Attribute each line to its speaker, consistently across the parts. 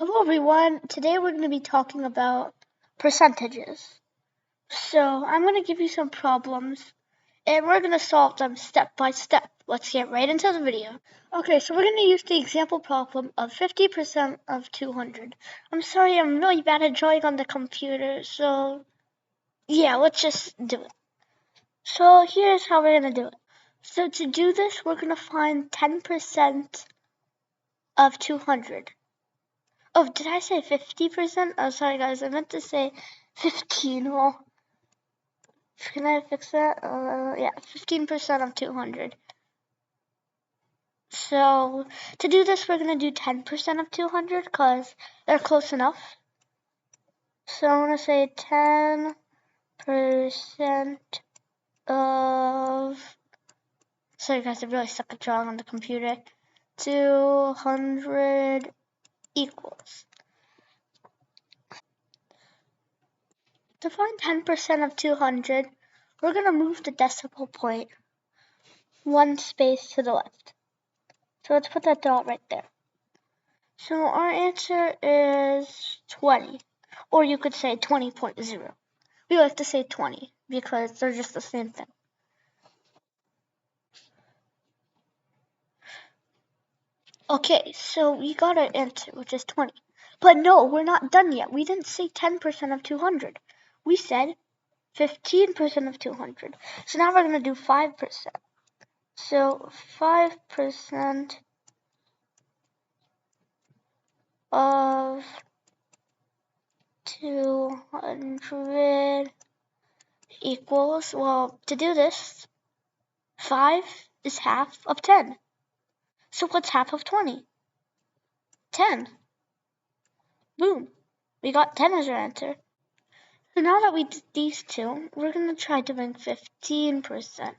Speaker 1: Hello everyone, today we're going to be talking about percentages. So I'm going to give you some problems and we're going to solve them step by step. Let's get right into the video. Okay, so we're going to use the example problem of 50% of 200. I'm sorry, I'm really bad at drawing on the computer, so yeah, let's just do it. So here's how we're going to do it. So to do this, we're going to find 10% of 200. Oh, did I say 50%? Oh, sorry guys, I meant to say 15. Well, can I fix that? Yeah, 15% of 200. So, to do this, we're going to do 10% of 200 because they're close enough. So, I'm going to say 10% of... Sorry guys, I really suck at drawing on the computer. 200 equals. To find 10% of 200, we're going to move the decimal point one space to the left. So let's put that dot right there. So our answer is 20, or you could say 20.0. We like to say 20 because they're just the same thing. Okay, so we got our answer, which is 20. But no, we're not done yet. We didn't say 10% of 200. We said 15% of 200. So now we're going to do 5%. So 5% of 200 equals, well, to do this, 5 is half of 10. So what's half of 20? 10. Boom. We got 10 as our answer. So now that we did these two, we're going to try doing 15%.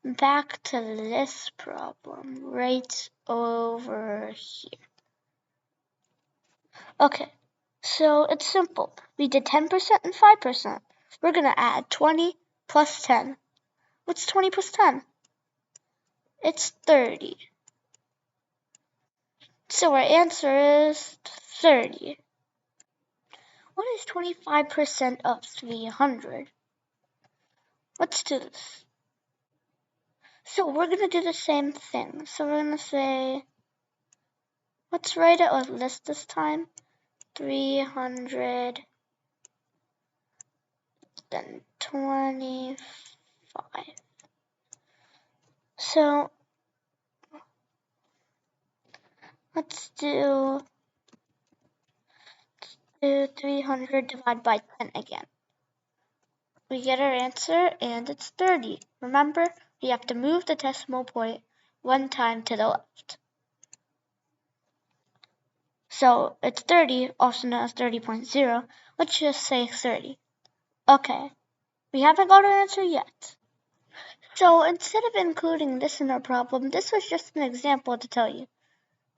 Speaker 1: Back to this problem right over here. Okay, so it's simple. We did 10% and 5%. We're going to add 20 plus 10. What's 20 plus 10? It's 30. So our answer is 30. What is 25% of 300? Let's do this. So we're going to do the same thing. So we're going to say, let's write it like this this time. 300, then 25. So let's do 300 divided by 10 again. We get our answer and it's 30. Remember, we have to move the decimal point one time to the left. So it's 30, also known as 30.0. Let's just say 30. Okay, we haven't got our answer yet. So instead of including this in our problem, this was just an example to tell you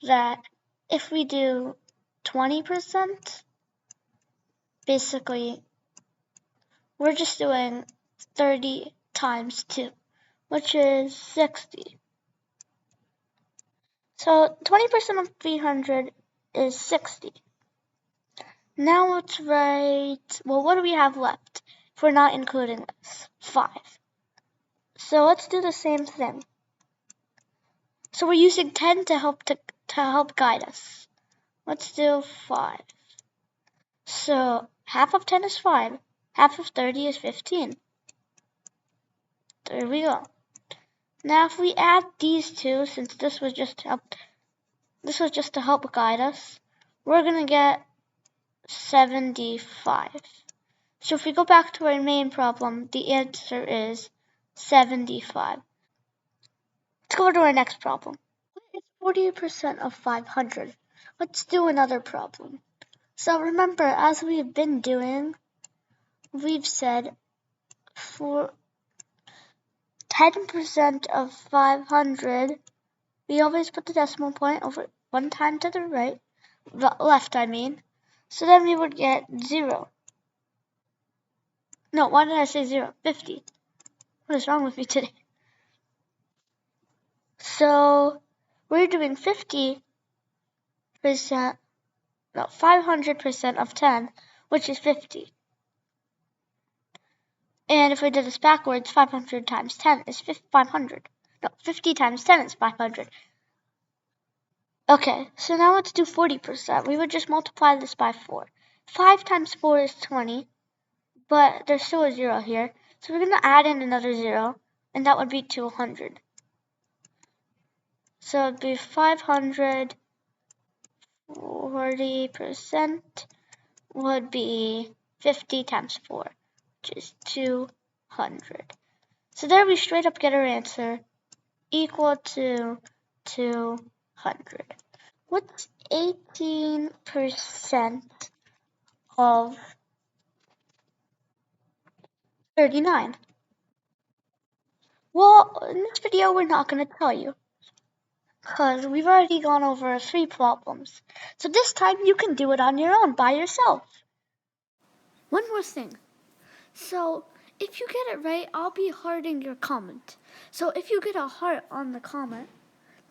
Speaker 1: that if we do 20%, basically, we're just doing 30 times 2, which is 60. So 20% of 300 is 60. Now let's write, well, what do we have left if we're not including this? 5. So let's do the same thing. So we're using 10 to help guide us. Let's do 5. So half of 10 is 5. Half of 30 is 15. There we go. Now if we add these two, since this was just to help guide us, we're gonna get 75. So if we go back to our main problem, the answer is 75. Let's go to our next problem. It's 40% of 500. Let's do another problem. So remember, as we've been doing, we've said for 10% of 500, we always put the decimal point over one time to the right, left I mean. So then we would get 0. No, why did I say 0? 50. What is wrong with me today? So we're doing 50% No, 500% of 10, which is 50. And if we did this backwards, 500 times 10 is 500. No, 50 times 10 is 500. Okay, so now let's do 40%. We would just multiply this by 4. 5 times 4 is 20, but there's still a 0 here. So we're going to add in another 0, and that would be 200. So it would be 500, 40% would be 50 times 4, which is 200. So there we straight up get our answer, equal to 200. What's 18% of 39? Well, in this video we're not going to tell you, because we've already gone over 3 problems. So this time you can do it on your own, by yourself. One more thing. So if you get it right, I'll be hearting your comment. So if you get a heart on the comment,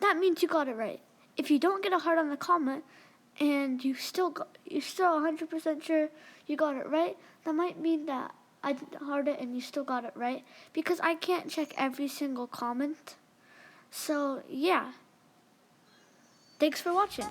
Speaker 1: that means you got it right. If you don't get a heart on the comment and you're still 100% sure you got it right, that might mean that I didn't heart it and you still got it right, because I can't check every single comment. So yeah. Thanks for watching.